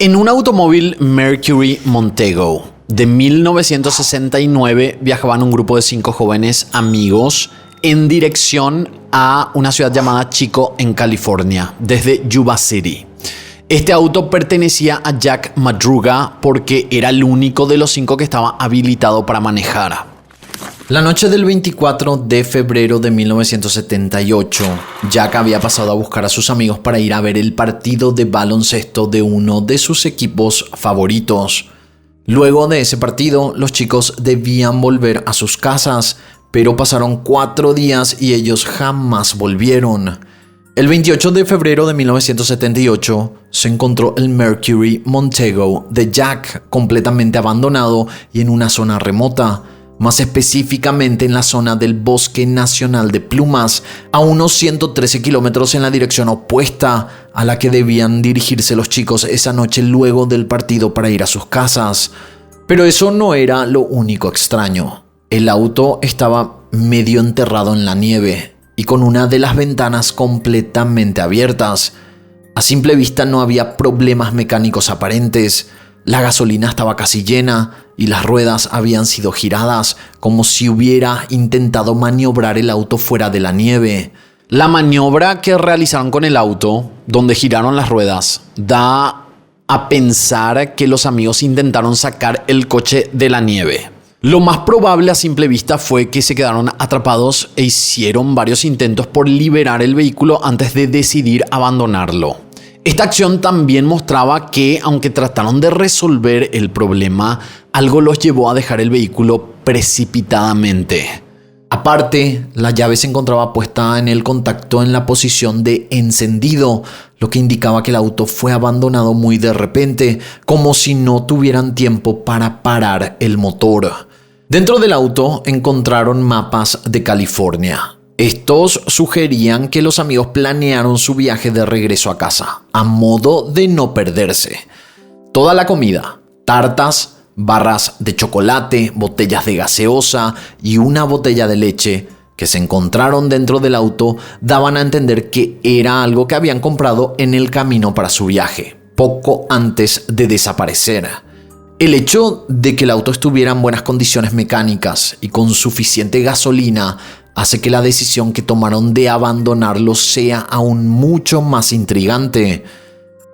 En un automóvil Mercury Montego de 1969 viajaban un grupo de 5 jóvenes amigos en dirección a una ciudad llamada Chico en California, desde Yuba City. Este auto pertenecía a Jack Madruga porque era el único de los 5 que estaba habilitado para manejar. La noche del 24 de febrero de 1978, Jack había pasado a buscar a sus amigos para ir a ver el partido de baloncesto de uno de sus equipos favoritos. Luego de ese partido, los chicos debían volver a sus casas, pero pasaron 4 días y ellos jamás volvieron. El 28 de febrero de 1978 se encontró el Mercury Montego de Jack completamente abandonado y en una zona remota, más específicamente en la zona del Bosque Nacional de Plumas, a unos 113 kilómetros en la dirección opuesta a la que debían dirigirse los chicos esa noche luego del partido para ir a sus casas. Pero eso no era lo único extraño. El auto estaba medio enterrado en la nieve y con una de las ventanas completamente abiertas. A simple vista no había problemas mecánicos aparentes. La gasolina estaba casi llena y las ruedas habían sido giradas como si hubiera intentado maniobrar el auto fuera de la nieve. La maniobra que realizaron con el auto, donde giraron las ruedas, da a pensar que los amigos intentaron sacar el coche de la nieve. Lo más probable a simple vista fue que se quedaron atrapados e hicieron varios intentos por liberar el vehículo antes de decidir abandonarlo. Esta acción también mostraba que, aunque trataron de resolver el problema, algo los llevó a dejar el vehículo precipitadamente. Aparte, la llave se encontraba puesta en el contacto en la posición de encendido, lo que indicaba que el auto fue abandonado muy de repente, como si no tuvieran tiempo para parar el motor. Dentro del auto encontraron mapas de California. Estos sugerían que los amigos planearon su viaje de regreso a casa, a modo de no perderse. Toda la comida, tartas, barras de chocolate, botellas de gaseosa y una botella de leche que se encontraron dentro del auto daban a entender que era algo que habían comprado en el camino para su viaje, poco antes de desaparecer. El hecho de que el auto estuviera en buenas condiciones mecánicas y con suficiente gasolina hace que la decisión que tomaron de abandonarlo sea aún mucho más intrigante.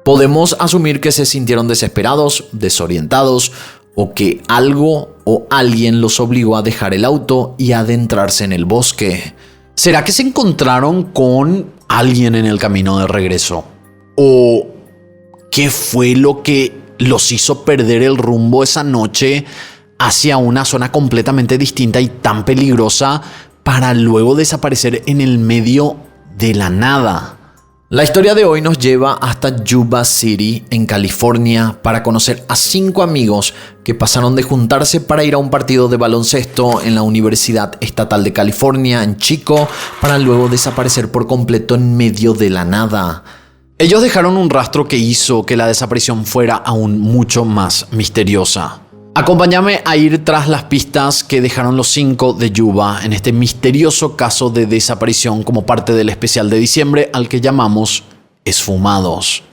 Podemos asumir que se sintieron desesperados, desorientados, o que algo o alguien los obligó a dejar el auto y adentrarse en el bosque. ¿Será que se encontraron con alguien en el camino de regreso? ¿O qué fue lo que los hizo perder el rumbo esa noche hacia una zona completamente distinta y tan peligrosa para luego desaparecer en el medio de la nada? La historia de hoy nos lleva hasta Yuba City, en California, para conocer a 5 amigos que pasaron de juntarse para ir a un partido de baloncesto en la Universidad Estatal de California, en Chico, para luego desaparecer por completo en medio de la nada. Ellos dejaron un rastro que hizo que la desaparición fuera aún mucho más misteriosa. Acompáñame a ir tras las pistas que dejaron los 5 de Yuba en este misterioso caso de desaparición como parte del especial de diciembre al que llamamos Esfumados.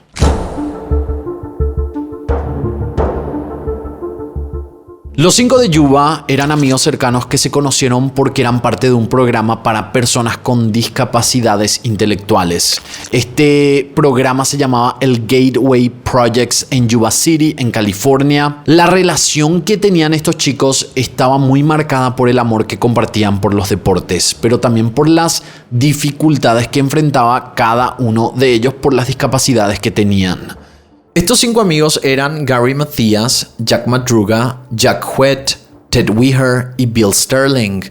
Los 5 de Yuba eran amigos cercanos que se conocieron porque eran parte de un programa para personas con discapacidades intelectuales. Este programa se llamaba el Gateway Projects en Yuba City, en California. La relación que tenían estos chicos estaba muy marcada por el amor que compartían por los deportes, pero también por las dificultades que enfrentaba cada uno de ellos por las discapacidades que tenían. Estos 5 amigos eran Gary Matthias, Jack Madruga, Jack Huet, Ted Weher y Bill Sterling.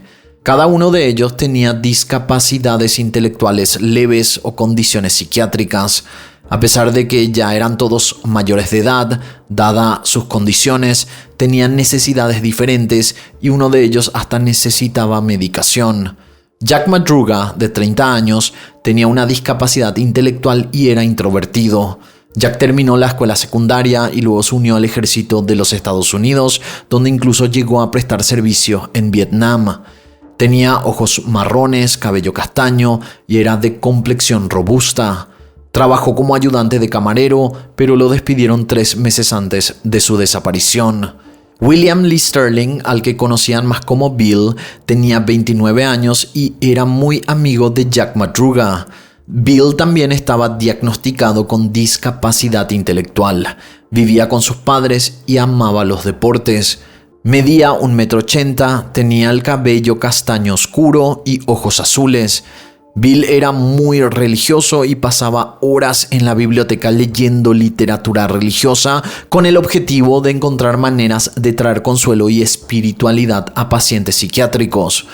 Cada uno de ellos tenía discapacidades intelectuales leves o condiciones psiquiátricas. A pesar de que ya eran todos mayores de edad, dada sus condiciones, tenían necesidades diferentes y uno de ellos hasta necesitaba medicación. Jack Madruga, de 30 años, tenía una discapacidad intelectual y era introvertido. Jack terminó la escuela secundaria y luego se unió al ejército de los Estados Unidos, donde incluso llegó a prestar servicio en Vietnam. Tenía ojos marrones, cabello castaño y era de complexión robusta. Trabajó como ayudante de camarero, pero lo despidieron 3 meses antes de su desaparición. William Lee Sterling, al que conocían más como Bill, tenía 29 años y era muy amigo de Jack Madruga. Bill también estaba diagnosticado con discapacidad intelectual. Vivía con sus padres y amaba los deportes. Medía 1,80 m, tenía el cabello castaño oscuro y ojos azules. Bill era muy religioso y pasaba horas en la biblioteca leyendo literatura religiosa con el objetivo de encontrar maneras de traer consuelo y espiritualidad a pacientes psiquiátricos.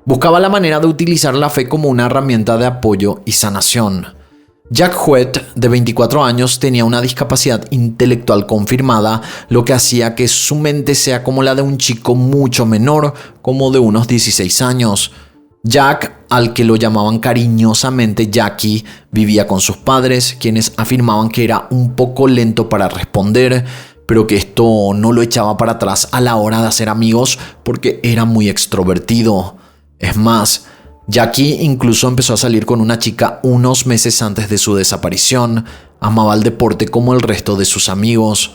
Buscaba la manera de utilizar la fe como una herramienta de apoyo y sanación. Jack Huet, de 24 años, tenía una discapacidad intelectual confirmada, lo que hacía que su mente sea como la de un chico mucho menor, como de unos 16 años. Jack, al que lo llamaban cariñosamente Jackie, vivía con sus padres, quienes afirmaban que era un poco lento para responder, pero que esto no lo echaba para atrás a la hora de hacer amigos porque era muy extrovertido. Es más, Jackie incluso empezó a salir con una chica unos meses antes de su desaparición. Amaba el deporte como el resto de sus amigos.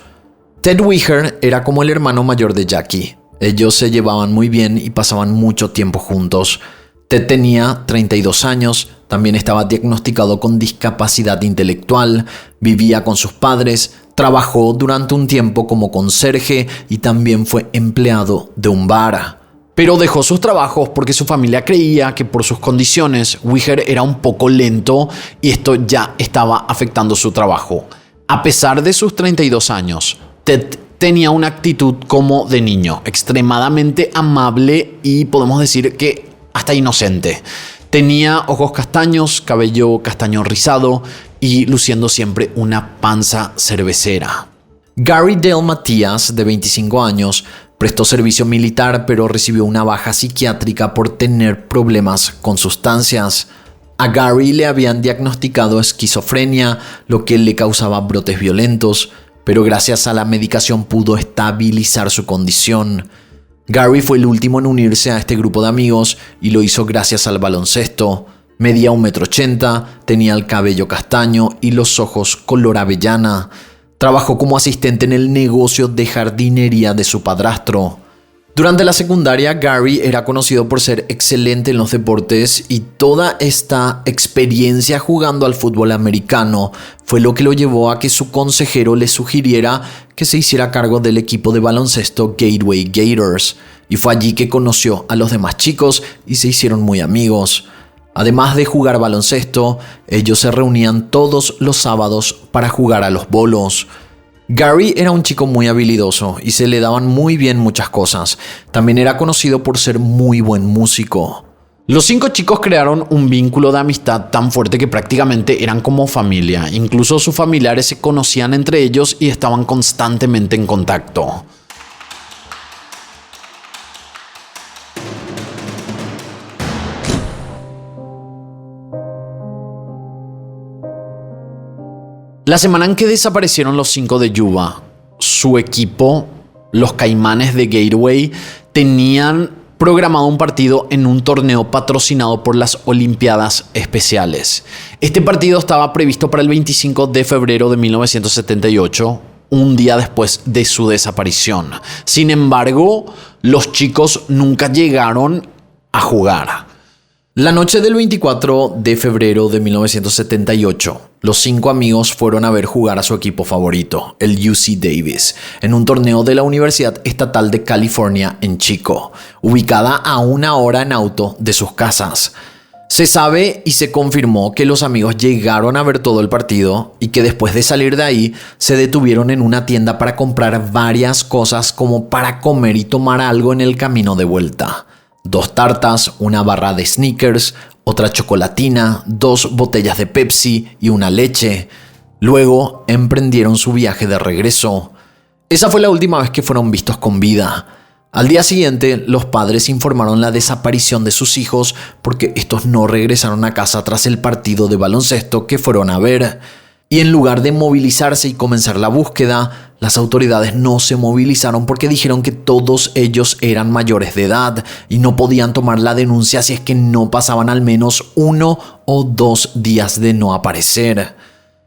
Ted Weger era como el hermano mayor de Jackie. Ellos se llevaban muy bien y pasaban mucho tiempo juntos. Ted tenía 32 años, también estaba diagnosticado con discapacidad intelectual, vivía con sus padres, trabajó durante un tiempo como conserje y también fue empleado de un bar. Pero dejó sus trabajos porque su familia creía que por sus condiciones Weger era un poco lento y esto ya estaba afectando su trabajo. A pesar de sus 32 años, Ted tenía una actitud como de niño, extremadamente amable y podemos decir que hasta inocente. Tenía ojos castaños, cabello castaño rizado y luciendo siempre una panza cervecera. Gary Dale Matías, de 25 años, prestó servicio militar pero recibió una baja psiquiátrica por tener problemas con sustancias. A Gary le habían diagnosticado esquizofrenia, lo que le causaba brotes violentos, pero gracias a la medicación pudo estabilizar su condición. Gary fue el último en unirse a este grupo de amigos y lo hizo gracias al baloncesto. Medía 1,80 m, tenía el cabello castaño y los ojos color avellana. Trabajó como asistente en el negocio de jardinería de su padrastro. Durante la secundaria, Gary era conocido por ser excelente en los deportes y toda esta experiencia jugando al fútbol americano fue lo que lo llevó a que su consejero le sugiriera que se hiciera cargo del equipo de baloncesto Gateway Gators, y fue allí que conoció a los demás chicos y se hicieron muy amigos. Además de jugar baloncesto, ellos se reunían todos los sábados para jugar a los bolos. Gary era un chico muy habilidoso y se le daban muy bien muchas cosas. También era conocido por ser muy buen músico. Los 5 chicos crearon un vínculo de amistad tan fuerte que prácticamente eran como familia. Incluso sus familiares se conocían entre ellos y estaban constantemente en contacto. La semana en que desaparecieron los 5 de Yuba, su equipo, los Caimanes de Gateway, tenían programado un partido en un torneo patrocinado por las Olimpiadas Especiales. Este partido estaba previsto para el 25 de febrero de 1978, un día después de su desaparición. Sin embargo, los chicos nunca llegaron a jugar. La noche del 24 de febrero de 1978, los 5 amigos fueron a ver jugar a su equipo favorito, el UC Davis, en un torneo de la Universidad Estatal de California en Chico, ubicada a 1 hora en auto de sus casas. Se sabe y se confirmó que los amigos llegaron a ver todo el partido y que después de salir de ahí se detuvieron en una tienda para comprar varias cosas como para comer y tomar algo en el camino de vuelta. 2 tartas, una barra de Snickers, otra chocolatina, 2 botellas de Pepsi y una leche. Luego emprendieron su viaje de regreso. Esa fue la última vez que fueron vistos con vida. Al día siguiente, los padres informaron la desaparición de sus hijos porque estos no regresaron a casa tras el partido de baloncesto que fueron a ver. Y en lugar de movilizarse y comenzar la búsqueda, las autoridades no se movilizaron porque dijeron que todos ellos eran mayores de edad y no podían tomar la denuncia si es que no pasaban al menos 1 o 2 días de no aparecer.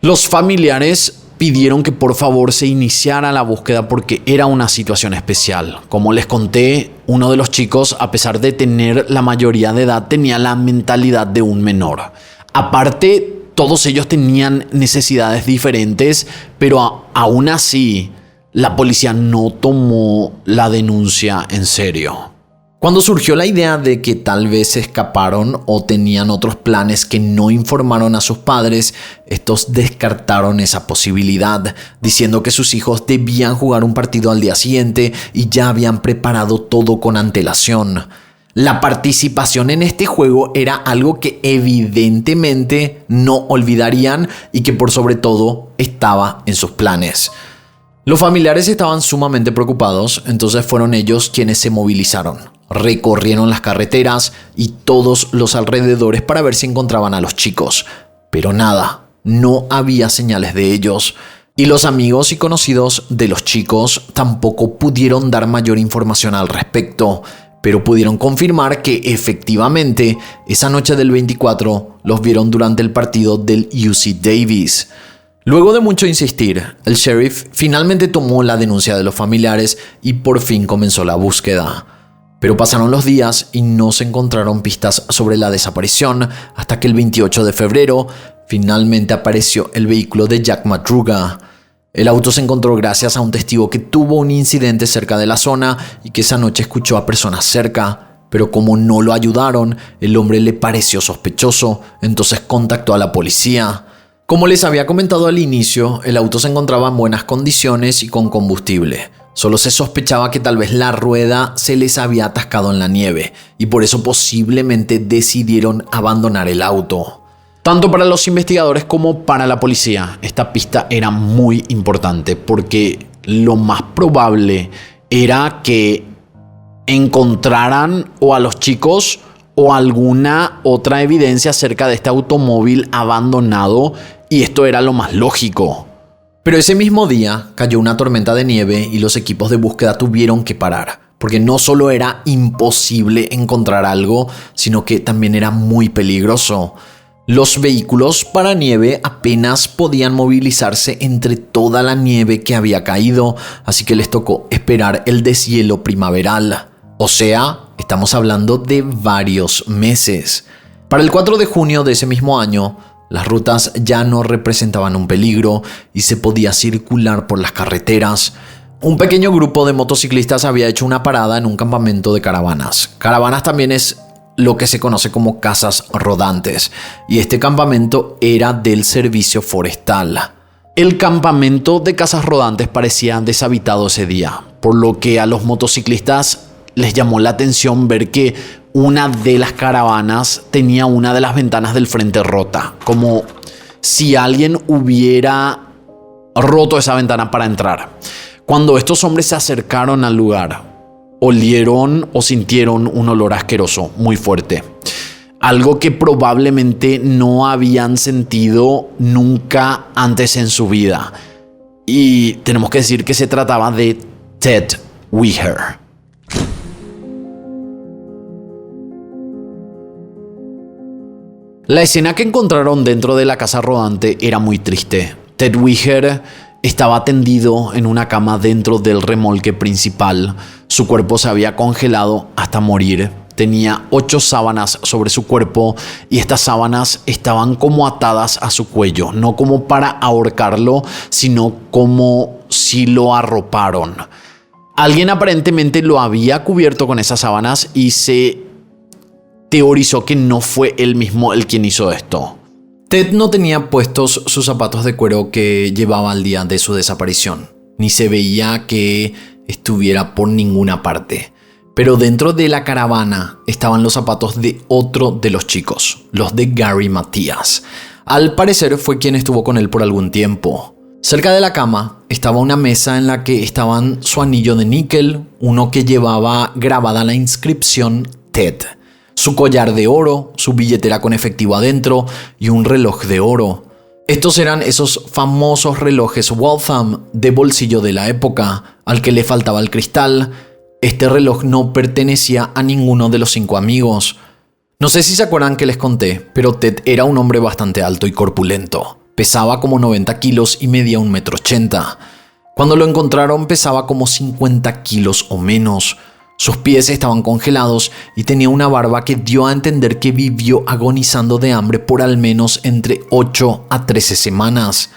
Los familiares pidieron que por favor se iniciara la búsqueda porque era una situación especial. Como les conté, uno de los chicos, a pesar de tener la mayoría de edad, tenía la mentalidad de un menor. Aparte, todos ellos tenían necesidades diferentes, pero aún así, la policía no tomó la denuncia en serio. Cuando surgió la idea de que tal vez se escaparon o tenían otros planes que no informaron a sus padres, estos descartaron esa posibilidad, diciendo que sus hijos debían jugar un partido al día siguiente y ya habían preparado todo con antelación. La participación en este juego era algo que evidentemente no olvidarían y que por sobre todo estaba en sus planes. Los familiares estaban sumamente preocupados, entonces fueron ellos quienes se movilizaron. Recorrieron las carreteras y todos los alrededores para ver si encontraban a los chicos. Pero nada, no había señales de ellos. Y los amigos y conocidos de los chicos tampoco pudieron dar mayor información al respecto. Pero pudieron confirmar que efectivamente esa noche del 24 los vieron durante el partido del UC Davis. Luego de mucho insistir, el sheriff finalmente tomó la denuncia de los familiares y por fin comenzó la búsqueda. Pero pasaron los días y no se encontraron pistas sobre la desaparición hasta que el 28 de febrero finalmente apareció el vehículo de Jack Madruga. El auto se encontró gracias a un testigo que tuvo un incidente cerca de la zona y que esa noche escuchó a personas cerca. Pero como no lo ayudaron, el hombre le pareció sospechoso, entonces contactó a la policía. Como les había comentado al inicio, el auto se encontraba en buenas condiciones y con combustible. Solo se sospechaba que tal vez la rueda se les había atascado en la nieve y por eso posiblemente decidieron abandonar el auto. Tanto para los investigadores como para la policía, esta pista era muy importante porque lo más probable era que encontraran o a los chicos o alguna otra evidencia acerca de este automóvil abandonado, y esto era lo más lógico. Pero ese mismo día cayó una tormenta de nieve y los equipos de búsqueda tuvieron que parar, porque no solo era imposible encontrar algo, sino que también era muy peligroso. Los vehículos para nieve apenas podían movilizarse entre toda la nieve que había caído, así que les tocó esperar el deshielo primaveral. O sea, estamos hablando de varios meses. Para el 4 de junio de ese mismo año, las rutas ya no representaban un peligro y se podía circular por las carreteras. Un pequeño grupo de motociclistas había hecho una parada en un campamento de caravanas. Caravanas también es lo que se conoce como casas rodantes, y este campamento era del servicio forestal. El campamento de casas rodantes parecía deshabitado ese día, por lo que a los motociclistas les llamó la atención ver que una de las caravanas tenía una de las ventanas del frente rota, como si alguien hubiera roto esa ventana para entrar. Cuando estos hombres se acercaron al lugar, olieron o sintieron un olor asqueroso muy fuerte, algo que probablemente no habían sentido nunca antes en su vida. Y tenemos que decir que se trataba de Ted Weger. La escena que encontraron dentro de la casa rodante era muy triste. Ted Weger estaba tendido en una cama dentro del remolque principal. Su cuerpo se había congelado hasta morir. Tenía 8 sábanas sobre su cuerpo y estas sábanas estaban como atadas a su cuello, no como para ahorcarlo, sino como si lo arroparon. Alguien aparentemente lo había cubierto con esas sábanas y se teorizó que no fue él mismo el quien hizo esto. Ted no tenía puestos sus zapatos de cuero que llevaba al día de su desaparición, ni se veía que estuviera por ninguna parte. Pero dentro de la caravana estaban los zapatos de otro de los chicos, los de Gary Matías. Al parecer fue quien estuvo con él por algún tiempo. Cerca de la cama estaba una mesa en la que estaban su anillo de níquel, uno que llevaba grabada la inscripción Ted, su collar de oro, su billetera con efectivo adentro y un reloj de oro. Estos eran esos famosos relojes Waltham de bolsillo de la época, al que le faltaba el cristal. Este reloj no pertenecía a ninguno de los 5 amigos. No sé si se acuerdan que les conté, pero Ted era un hombre bastante alto y corpulento. Pesaba como 90 kilos y medía 1,80 m. Cuando lo encontraron pesaba como 50 kilos o menos. Sus pies estaban congelados y tenía una barba que dio a entender que vivió agonizando de hambre por al menos entre 8 a 13 semanas.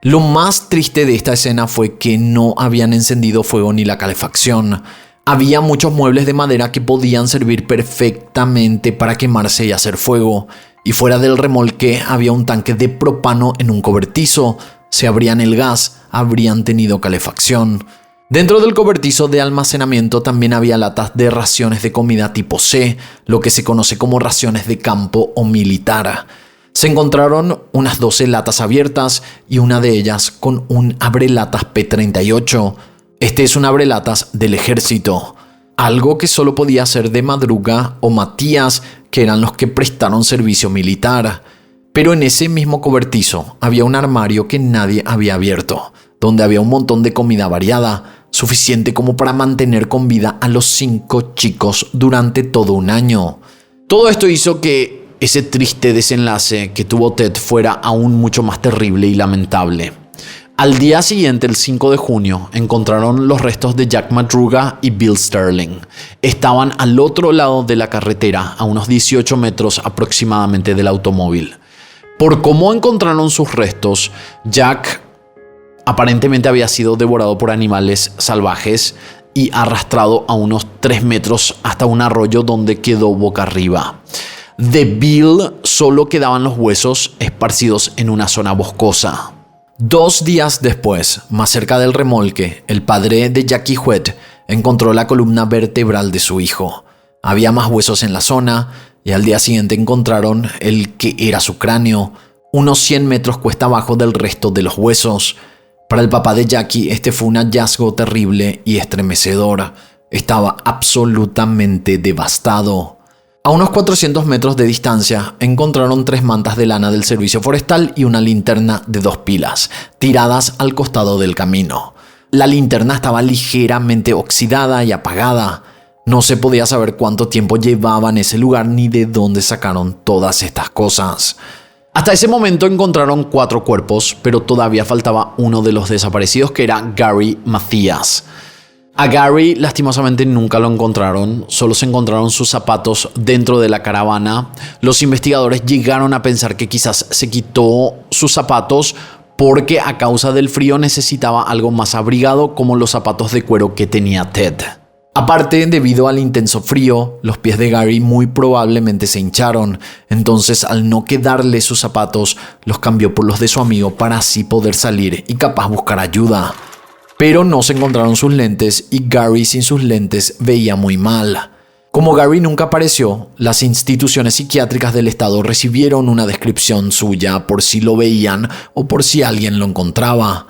Lo más triste de esta escena fue que no habían encendido fuego ni la calefacción. Había muchos muebles de madera que podían servir perfectamente para quemarse y hacer fuego. Y fuera del remolque había un tanque de propano en un cobertizo. Si abrían el gas, habrían tenido calefacción. Dentro del cobertizo de almacenamiento también había latas de raciones de comida tipo C, lo que se conoce como raciones de campo o militar. Se encontraron unas 12 latas abiertas y una de ellas con un abrelatas P-38. Este es un abrelatas del ejército, algo que solo podía ser de Madruga o Matías, que eran los que prestaron servicio militar. Pero en ese mismo cobertizo había un armario que nadie había abierto, donde había un montón de comida variada, suficiente como para mantener con vida a los 5 chicos durante todo un año. Todo esto hizo que ese triste desenlace que tuvo Ted fuera aún mucho más terrible y lamentable. Al día siguiente, el 5 de junio, encontraron los restos de Jack Madruga y Bill Sterling. Estaban al otro lado de la carretera, a unos 18 metros aproximadamente del automóvil. Por cómo encontraron sus restos, Jack aparentemente había sido devorado por animales salvajes y arrastrado a unos 3 metros hasta un arroyo donde quedó boca arriba. De Bill solo quedaban los huesos esparcidos en una zona boscosa. 2 días después, más cerca del remolque, el padre de Jackie Huet encontró la columna vertebral de su hijo. Había más huesos en la zona y al día siguiente encontraron el que era su cráneo, unos 100 metros cuesta abajo del resto de los huesos. Para el papá de Jackie, este fue un hallazgo terrible y estremecedor. Estaba absolutamente devastado. A unos 400 metros de distancia, encontraron 3 mantas de lana del servicio forestal y una linterna de 2 pilas, tiradas al costado del camino. La linterna estaba ligeramente oxidada y apagada. No se podía saber cuánto tiempo llevaba en ese lugar ni de dónde sacaron todas estas cosas. Hasta ese momento encontraron 4 cuerpos, pero todavía faltaba uno de los desaparecidos, que era Gary Matías. A Gary lastimosamente nunca lo encontraron, solo se encontraron sus zapatos dentro de la caravana. Los investigadores llegaron a pensar que quizás se quitó sus zapatos porque a causa del frío necesitaba algo más abrigado, como los zapatos de cuero que tenía Ted. Aparte, debido al intenso frío, los pies de Gary muy probablemente se hincharon, entonces al no quedarle sus zapatos, los cambió por los de su amigo para así poder salir y capaz buscar ayuda. Pero no se encontraron sus lentes y Gary sin sus lentes veía muy mal. Como Gary nunca apareció, las instituciones psiquiátricas del estado recibieron una descripción suya por si lo veían o por si alguien lo encontraba.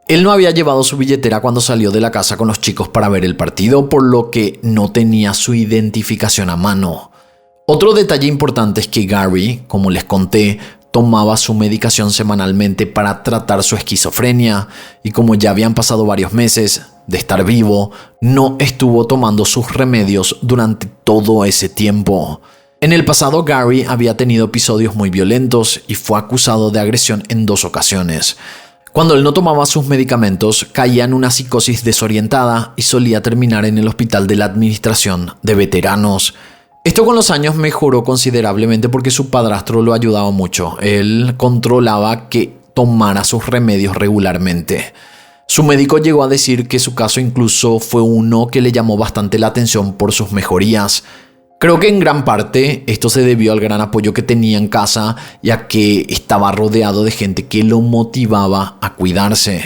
Él no había llevado su billetera cuando salió de la casa con los chicos para ver el partido, por lo que no tenía su identificación a mano. Otro detalle importante es que Gary, como les conté, tomaba su medicación semanalmente para tratar su esquizofrenia y como ya habían pasado varios meses de estar vivo, no estuvo tomando sus remedios durante todo ese tiempo. En el pasado, Gary había tenido episodios muy violentos y fue acusado de agresión en 2 ocasiones. Cuando él no tomaba sus medicamentos, caía en una psicosis desorientada y solía terminar en el hospital de la administración de veteranos. Esto con los años mejoró considerablemente porque su padrastro lo ayudaba mucho. Él controlaba que tomara sus remedios regularmente. Su médico llegó a decir que su caso incluso fue uno que le llamó bastante la atención por sus mejorías. Creo que en gran parte esto se debió al gran apoyo que tenía en casa, ya que estaba rodeado de gente que lo motivaba a cuidarse.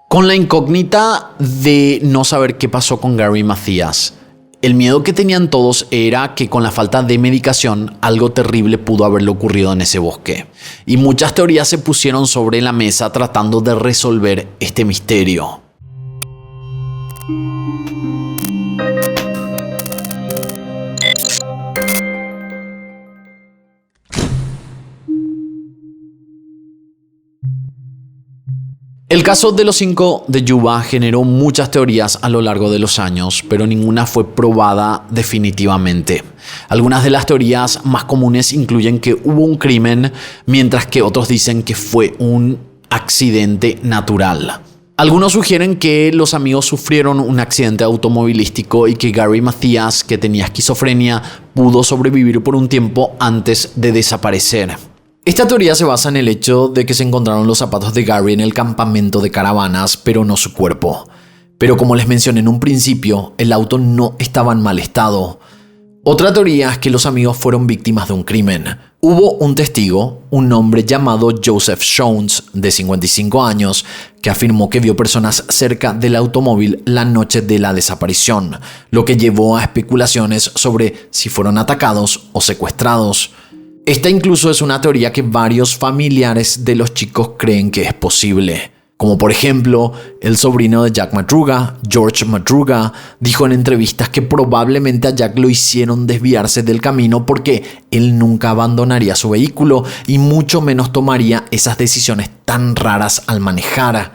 Con la incógnita de no saber qué pasó con Gary Matías, el miedo que tenían todos era que con la falta de medicación algo terrible pudo haberle ocurrido en ese bosque. Y muchas teorías se pusieron sobre la mesa tratando de resolver este misterio. El caso de los 5 de Yuba generó muchas teorías a lo largo de los años, pero ninguna fue probada definitivamente. Algunas de las teorías más comunes incluyen que hubo un crimen, mientras que otros dicen que fue un accidente natural. Algunos sugieren que los amigos sufrieron un accidente automovilístico y que Gary Matthias, que tenía esquizofrenia, pudo sobrevivir por un tiempo antes de desaparecer. Esta teoría se basa en el hecho de que se encontraron los zapatos de Gary en el campamento de caravanas, pero no su cuerpo. Pero como les mencioné en un principio, el auto no estaba en mal estado. Otra teoría es que los amigos fueron víctimas de un crimen. Hubo un testigo, un hombre llamado Joseph Jones, de 55 años, que afirmó que vio personas cerca del automóvil la noche de la desaparición, lo que llevó a especulaciones sobre si fueron atacados o secuestrados. Esta incluso es una teoría que varios familiares de los chicos creen que es posible. Como por ejemplo, el sobrino de Jack Madruga, George Madruga, dijo en entrevistas que probablemente a Jack lo hicieron desviarse del camino porque él nunca abandonaría su vehículo y mucho menos tomaría esas decisiones tan raras al manejar.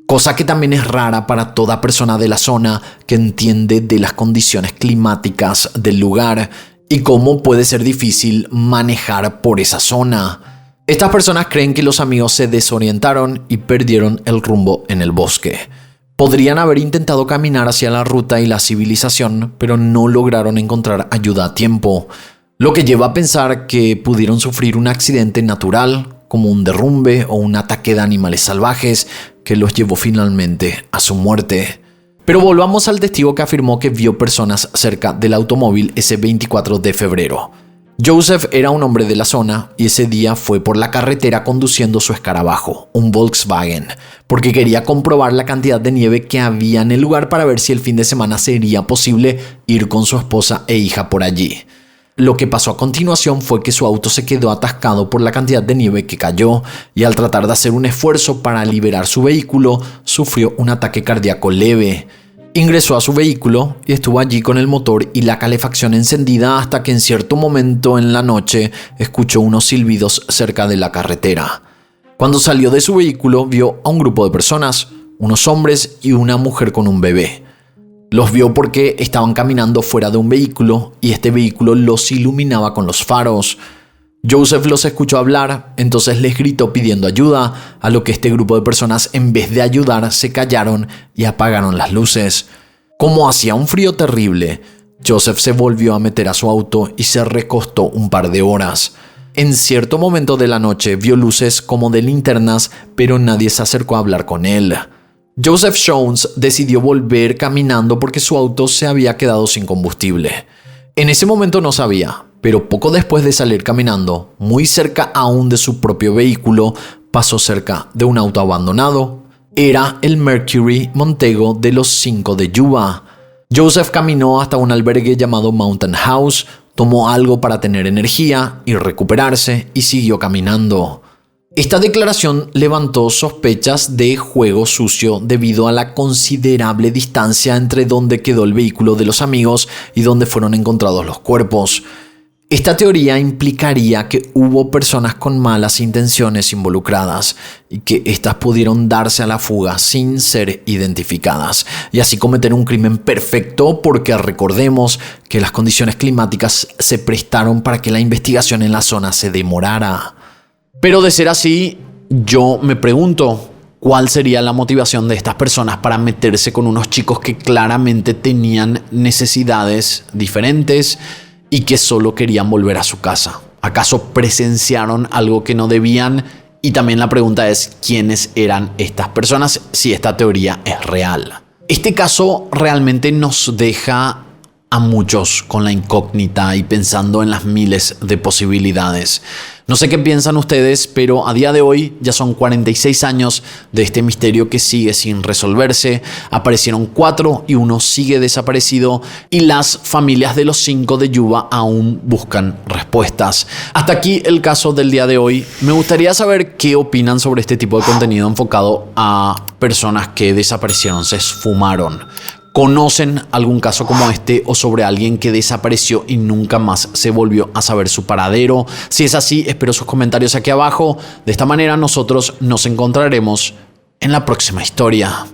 Cosa que también es rara para toda persona de la zona que entiende de las condiciones climáticas del lugar y cómo puede ser difícil manejar por esa zona. Estas personas creen que los amigos se desorientaron y perdieron el rumbo en el bosque. Podrían haber intentado caminar hacia la ruta y la civilización, pero no lograron encontrar ayuda a tiempo, lo que lleva a pensar que pudieron sufrir un accidente natural, como un derrumbe o un ataque de animales salvajes que los llevó finalmente a su muerte. Pero volvamos al testigo que afirmó que vio personas cerca del automóvil ese 24 de febrero. Joseph era un hombre de la zona y ese día fue por la carretera conduciendo su escarabajo, un Volkswagen, porque quería comprobar la cantidad de nieve que había en el lugar para ver si el fin de semana sería posible ir con su esposa e hija por allí. Lo que pasó a continuación fue que su auto se quedó atascado por la cantidad de nieve que cayó y al tratar de hacer un esfuerzo para liberar su vehículo, sufrió un ataque cardíaco leve. Ingresó a su vehículo y estuvo allí con el motor y la calefacción encendida hasta que en cierto momento en la noche escuchó unos silbidos cerca de la carretera. Cuando salió de su vehículo vio a un grupo de personas, unos hombres y una mujer con un bebé. Los vio porque estaban caminando fuera de un vehículo y este vehículo los iluminaba con los faros. Joseph los escuchó hablar, entonces les gritó pidiendo ayuda, a lo que este grupo de personas en vez de ayudar se callaron y apagaron las luces. Como hacía un frío terrible, Joseph se volvió a meter a su auto y se recostó un par de horas. En cierto momento de la noche vio luces como de linternas, pero nadie se acercó a hablar con él. Joseph Jones decidió volver caminando porque su auto se había quedado sin combustible. En ese momento no sabía, pero poco después de salir caminando, muy cerca aún de su propio vehículo, pasó cerca de un auto abandonado. Era el Mercury Montego de los 5 de Yuba. Joseph caminó hasta un albergue llamado Mountain House, tomó algo para tener energía y recuperarse y siguió caminando. Esta declaración levantó sospechas de juego sucio debido a la considerable distancia entre donde quedó el vehículo de los amigos y donde fueron encontrados los cuerpos. Esta teoría implicaría que hubo personas con malas intenciones involucradas y que éstas pudieron darse a la fuga sin ser identificadas y así cometer un crimen perfecto, porque recordemos que las condiciones climáticas se prestaron para que la investigación en la zona se demorara. Pero de ser así, yo me pregunto, ¿cuál sería la motivación de estas personas para meterse con unos chicos que claramente tenían necesidades diferentes y que solo querían volver a su casa? ¿Acaso presenciaron algo que no debían? Y también la pregunta es, ¿quiénes eran estas personas si esta teoría es real? Este caso realmente nos deja a muchos con la incógnita y pensando en las miles de posibilidades. No sé qué piensan ustedes, pero a día de hoy ya son 46 años de este misterio que sigue sin resolverse. Aparecieron 4 y uno sigue desaparecido y las familias de los 5 de Yuba aún buscan respuestas. Hasta aquí el caso del día de hoy. Me gustaría saber qué opinan sobre este tipo de contenido enfocado a personas que desaparecieron, se esfumaron. ¿Conocen algún caso como este o sobre alguien que desapareció y nunca más se volvió a saber su paradero? Si es así, espero sus comentarios aquí abajo. De esta manera nosotros nos encontraremos en la próxima historia.